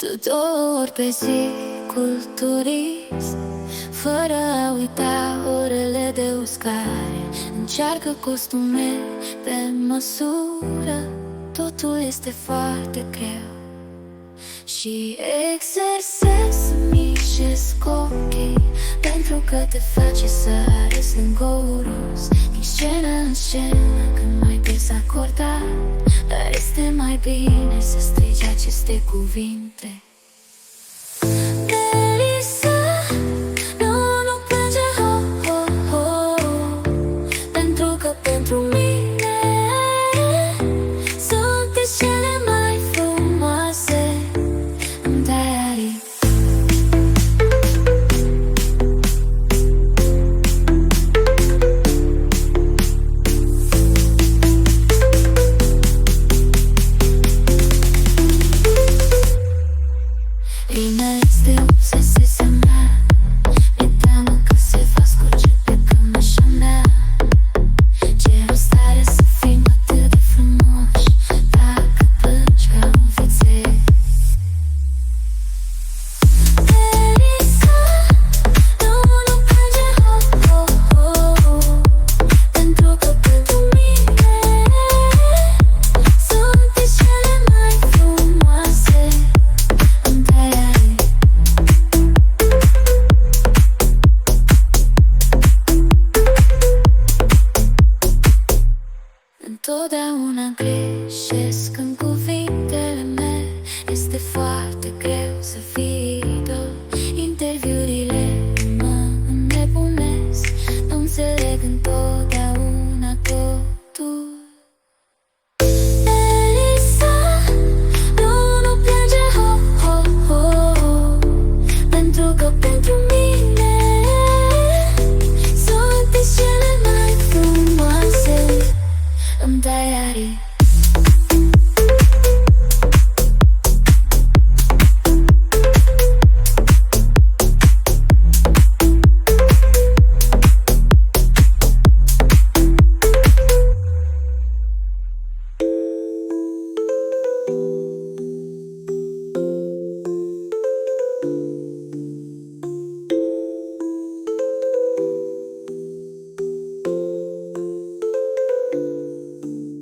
Tu 2 ori pe zi culturism, fără a uita orele de uscare. Încearcă costume pe măsură, totul este foarte greu. Și exersez mici ochii, pentru că te face să arăți lângorus. Din scenă în scenă, când mai pierzi acordat, dar este mai bine să strigi aceste cuvinte. Melissa, nu plânge, ho, ho, ho, pentru că pentru mine sunteți cele mai frumoase în diary. Bine este obsesia mea, mi-e teamă că se va scurge pe cămașa mea. Ce rost are să fim atât de frumoși dacă plângi ca un vițel? Melissa, nu plânge, ho, ho, ho, pentru că pentru mine sunteți cele mai frumoase în diary. Întotdeauna greșesc în cuvintele mele, este foarte greu să fii idol. Interviurile mă înnebunesc, nu înțeleg întotdeauna totul. Melissa, nu plânge, ho, ho, ho, pentru că pentru mine sunteți cele mai frumoase în diary.